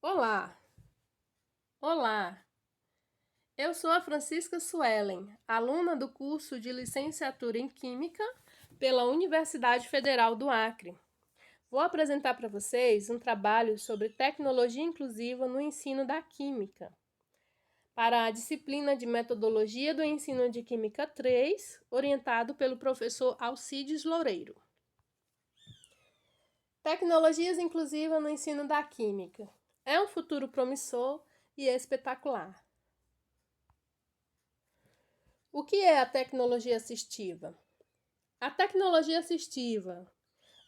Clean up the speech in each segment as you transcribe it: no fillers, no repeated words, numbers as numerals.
Olá, olá! Eu sou a Francisca Suelen, aluna do curso de Licenciatura em Química pela Universidade Federal do Acre. Vou apresentar para vocês um trabalho sobre tecnologia inclusiva no ensino da Química, para a disciplina de Metodologia do Ensino de Química 3, orientado pelo professor Alcides Loureiro. Tecnologias inclusivas no ensino da Química. É um futuro promissor e espetacular. O que é a tecnologia assistiva? A tecnologia assistiva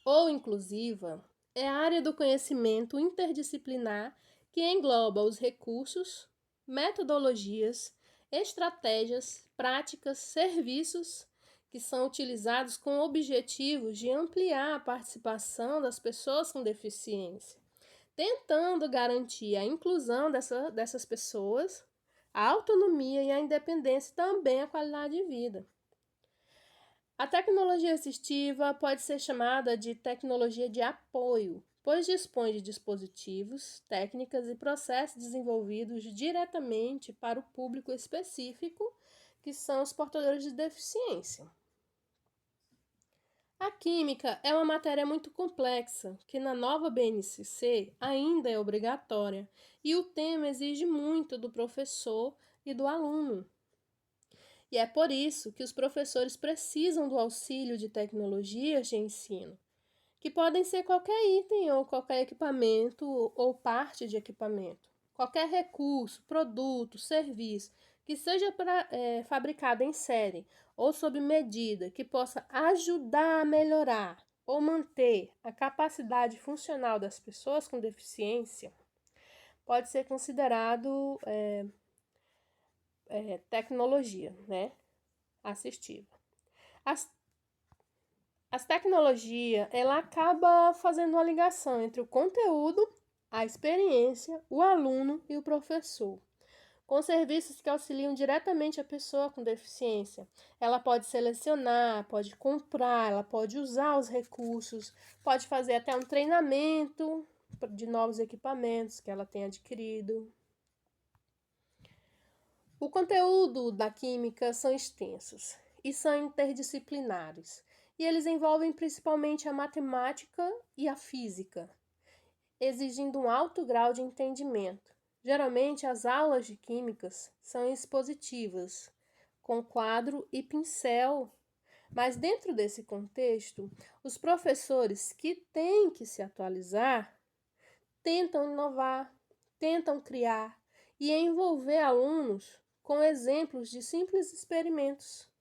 ou inclusiva é a área do conhecimento interdisciplinar que engloba os recursos, metodologias, estratégias, práticas, serviços que são utilizados com objetivos de ampliar a participação das pessoas com deficiência, tentando garantir a inclusão dessas pessoas, a autonomia e a independência e também a qualidade de vida. A tecnologia assistiva pode ser chamada de tecnologia de apoio, pois dispõe de dispositivos, técnicas e processos desenvolvidos diretamente para o público específico, que são os portadores de deficiência. A química é uma matéria muito complexa, que na nova BNCC ainda é obrigatória, e o tema exige muito do professor e do aluno. E é por isso que os professores precisam do auxílio de tecnologias de ensino, que podem ser qualquer item ou qualquer equipamento ou parte de equipamento. Qualquer recurso, produto, serviço que seja fabricado em série ou sob medida que possa ajudar a melhorar ou manter a capacidade funcional das pessoas com deficiência pode ser considerado tecnologia, assistiva. As tecnologias, ela acaba fazendo uma ligação entre o conteúdo, a experiência, o aluno e o professor, com serviços que auxiliam diretamente a pessoa com deficiência. Ela pode selecionar, pode comprar, ela pode usar os recursos, pode fazer até um treinamento de novos equipamentos que ela tem adquirido. O conteúdo da química são extensos e são interdisciplinares, e eles envolvem principalmente a matemática e a física, exigindo um alto grau de entendimento. Geralmente, as aulas de químicas são expositivas, com quadro e pincel, mas dentro desse contexto, os professores que têm que se atualizar tentam inovar, tentam criar e envolver alunos com exemplos de simples experimentos.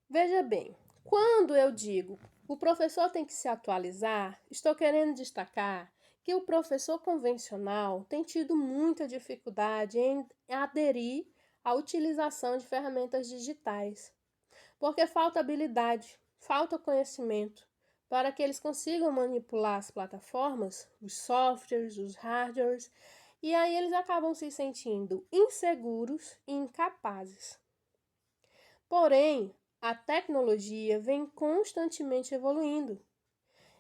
Veja bem, quando eu digo o professor tem que se atualizar, estou querendo destacar que o professor convencional tem tido muita dificuldade em aderir à utilização de ferramentas digitais, porque falta habilidade, falta conhecimento para que eles consigam manipular as plataformas, os softwares, os hardwares, e aí eles acabam se sentindo inseguros e incapazes. Porém, a tecnologia vem constantemente evoluindo.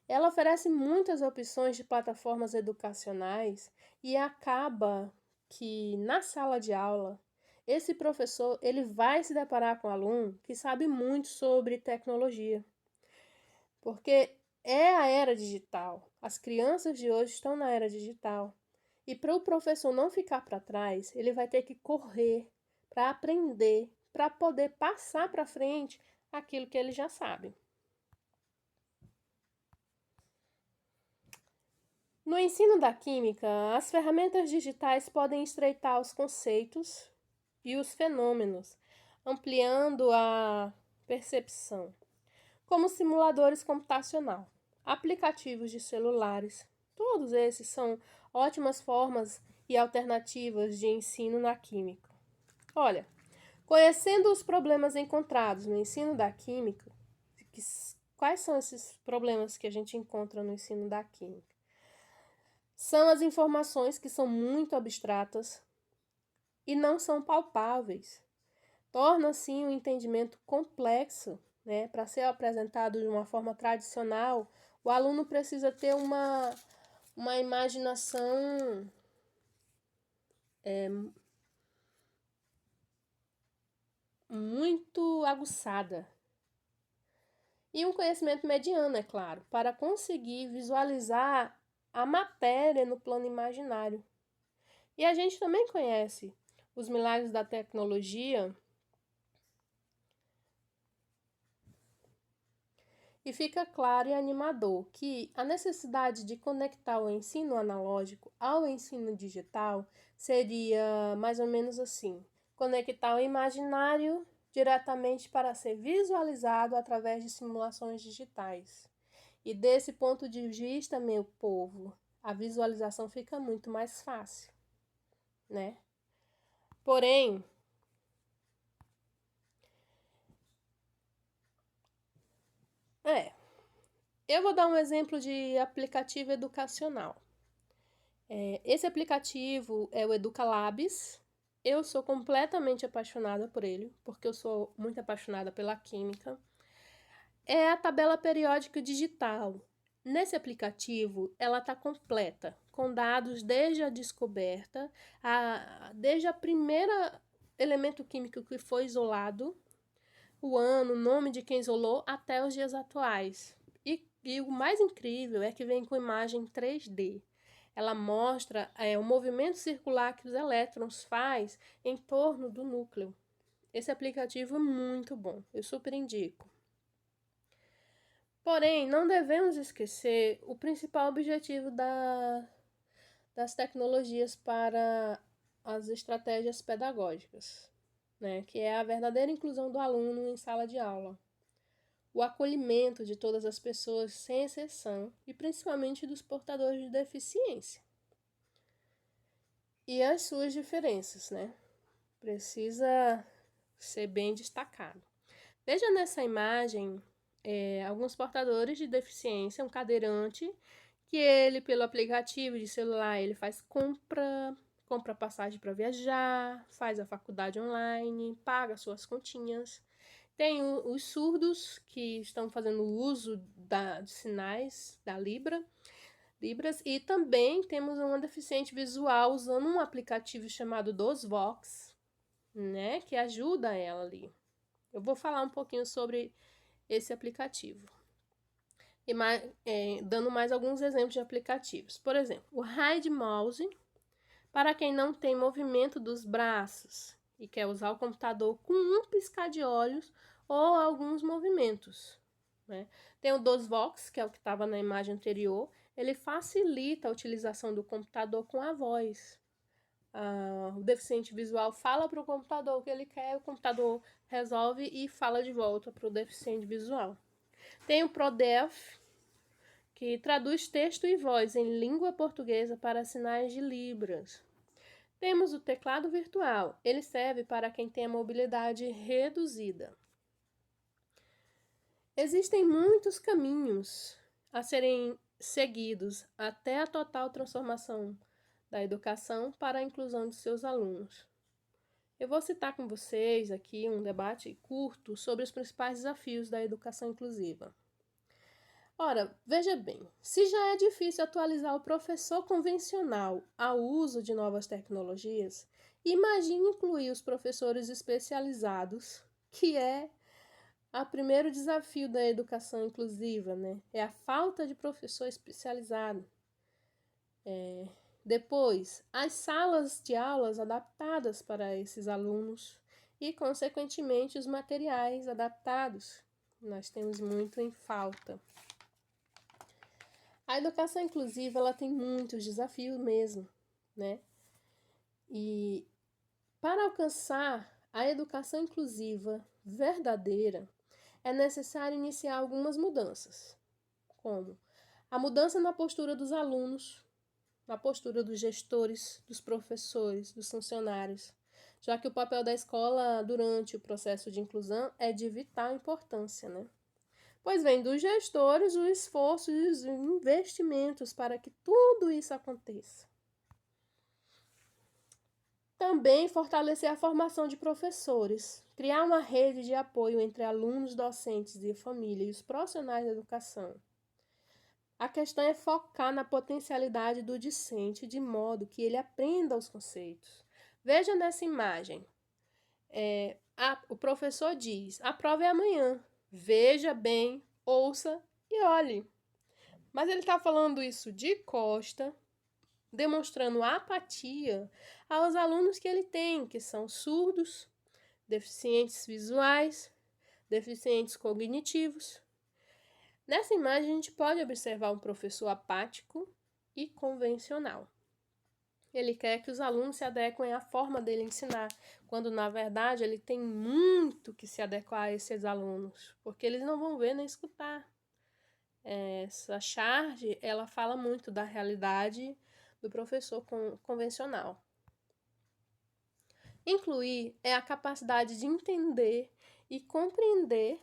Ela oferece muitas opções de plataformas educacionais e acaba que na sala de aula esse professor ele vai se deparar com um aluno que sabe muito sobre tecnologia, porque é a era digital. As crianças de hoje estão na era digital. E para o professor não ficar para trás, ele vai ter que correr para aprender, para poder passar para frente aquilo que ele já sabe. No ensino da química, as ferramentas digitais podem estreitar os conceitos e os fenômenos, ampliando a percepção, como simuladores computacional, aplicativos de celulares. Todos esses são ótimas formas e alternativas de ensino na química. Olha, conhecendo os problemas encontrados no ensino da química, quais são esses problemas que a gente encontra no ensino da química? São as informações que são muito abstratas e não são palpáveis. Torna, assim, o entendimento complexo, para ser apresentado de uma forma tradicional, O aluno precisa ter uma imaginação muito aguçada. E um conhecimento mediano, é claro, para conseguir visualizar a matéria no plano imaginário. E a gente também conhece os milagres da tecnologia e fica claro e animador que a necessidade de conectar o ensino analógico ao ensino digital seria mais ou menos assim: conectar o imaginário diretamente para ser visualizado através de simulações digitais. E desse ponto de vista, meu povo, a visualização fica muito mais fácil, né? Porém, eu vou dar um exemplo de aplicativo educacional. Esse aplicativo é o Educalabs. Eu sou completamente apaixonada por ele, porque eu sou muito apaixonada pela química. É a tabela periódica digital. Nesse aplicativo, ela está completa, com dados desde a descoberta, desde a primeira elemento químico que foi isolado, o ano, o nome de quem isolou, até os dias atuais. E o mais incrível é que vem com imagem 3D. Ela mostra o movimento circular que os elétrons faz em torno do núcleo. Esse aplicativo é muito bom, eu super indico. Porém, não devemos esquecer o principal objetivo das tecnologias para as estratégias pedagógicas, né? Que é a verdadeira inclusão do aluno em sala de aula. O acolhimento de todas as pessoas, sem exceção, e principalmente dos portadores de deficiência. E as suas diferenças, né? Precisa ser bem destacado. Veja nessa imagem alguns portadores de deficiência, um cadeirante, que ele, pelo aplicativo de celular, ele faz compra passagem para viajar, faz a faculdade online, paga suas continhas. Tem os surdos, que estão fazendo uso de sinais da Libras, e também temos uma deficiente visual usando um aplicativo chamado DosVox, né, que ajuda ela ali. Eu vou falar um pouquinho sobre esse aplicativo. E dando mais alguns exemplos de aplicativos. Por exemplo, o Hide Mouse, para quem não tem movimento dos braços e quer usar o computador com um piscar de olhos ou alguns movimentos, né? Tem o DosVox, que é o que estava na imagem anterior. Ele facilita a utilização do computador com a voz. O deficiente visual fala para o computador o que ele quer, o computador resolve e fala de volta para o deficiente visual. Tem o ProDef, que traduz texto e voz em língua portuguesa para sinais de Libras. Temos o teclado virtual. Ele serve para quem tem a mobilidade reduzida. Existem muitos caminhos a serem seguidos até a total transformação da educação para a inclusão de seus alunos. Eu vou citar com vocês aqui um debate curto sobre os principais desafios da educação inclusiva. Ora, veja bem, se já é difícil atualizar o professor convencional ao uso de novas tecnologias, imagine incluir os professores especializados, que é o primeiro desafio da educação inclusiva, né? É a falta de professor especializado. Depois, as salas de aulas adaptadas para esses alunos e, consequentemente, os materiais adaptados. Nós temos muito em falta. A educação inclusiva, ela tem muitos desafios mesmo, né? E para alcançar a educação inclusiva verdadeira, é necessário iniciar algumas mudanças, como a mudança na postura dos alunos, na postura dos gestores, dos professores, dos funcionários, já que o papel da escola durante o processo de inclusão é de vital importância, né? Pois vem dos gestores o esforço e os investimentos para que tudo isso aconteça. Também fortalecer a formação de professores, criar uma rede de apoio entre alunos, docentes e família e os profissionais da educação. A questão é focar na potencialidade do discente, de modo que ele aprenda os conceitos. Veja nessa imagem. O professor diz: a prova é amanhã. Veja bem, ouça e olhe. Mas ele está falando isso de costa, demonstrando apatia aos alunos que ele tem, que são surdos, deficientes visuais, deficientes cognitivos. Nessa imagem, a gente pode observar um professor apático e convencional. Ele quer que os alunos se adequem à forma dele ensinar, quando na verdade ele tem muito que se adequar a esses alunos, porque eles não vão ver nem escutar. Essa charge, ela fala muito da realidade do professor convencional. Incluir é a capacidade de entender e compreender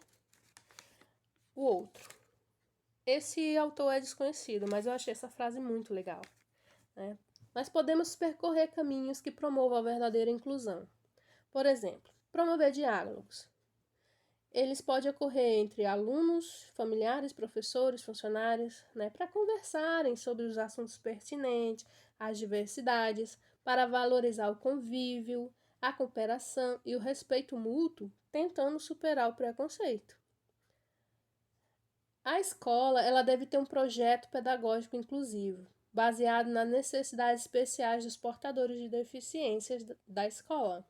o outro. Esse autor é desconhecido, mas eu achei essa frase muito legal, né? Nós podemos percorrer caminhos que promovam a verdadeira inclusão. Por exemplo, promover diálogos. Eles podem ocorrer entre alunos, familiares, professores, funcionários, né, para conversarem sobre os assuntos pertinentes, as diversidades, para valorizar o convívio, a cooperação e o respeito mútuo, tentando superar o preconceito. A escola, ela deve ter um projeto pedagógico inclusivo, baseado nas necessidades especiais dos portadores de deficiências da escola.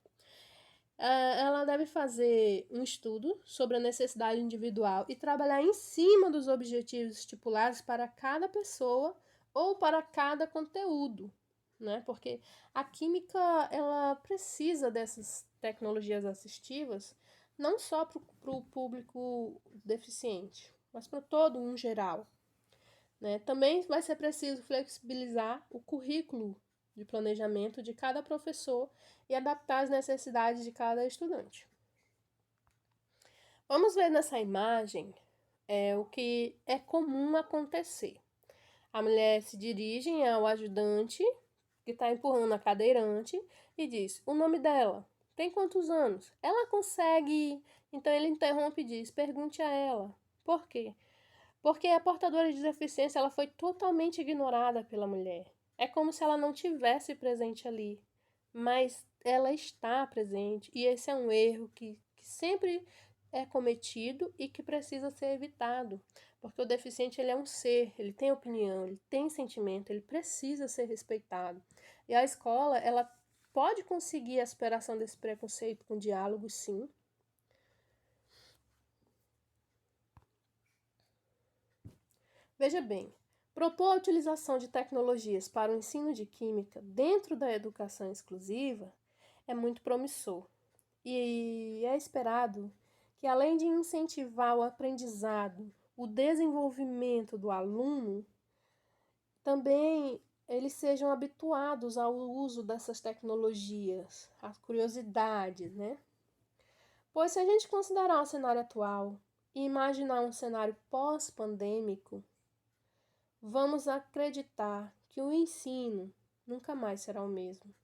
Ela deve fazer um estudo sobre a necessidade individual e trabalhar em cima dos objetivos estipulados para cada pessoa ou para cada conteúdo, né? Porque a química, ela precisa dessas tecnologias assistivas não só para o público deficiente, mas para todo um geral, né? Também vai ser preciso flexibilizar o currículo de planejamento de cada professor e adaptar as necessidades de cada estudante. Vamos ver nessa imagem o que é comum acontecer. A mulher se dirige ao ajudante que está empurrando a cadeirante e diz o nome dela. Tem quantos anos? Ela consegue. Então ele interrompe e diz: pergunte a ela. Por quê? Porque a portadora de deficiência ela foi totalmente ignorada pela mulher. É como se ela não tivesse presente ali, mas ela está presente e esse é um erro que sempre é cometido e que precisa ser evitado, porque o deficiente ele é um ser, ele tem opinião, ele tem sentimento, ele precisa ser respeitado. E a escola ela pode conseguir a superação desse preconceito com diálogo, sim. Veja bem, propor a utilização de tecnologias para o ensino de química dentro da educação exclusiva é muito promissor e é esperado que, além de incentivar o aprendizado, o desenvolvimento do aluno, também eles sejam habituados ao uso dessas tecnologias, à curiosidade, né? Pois se a gente considerar o cenário atual e imaginar um cenário pós-pandêmico, vamos acreditar que o ensino nunca mais será o mesmo.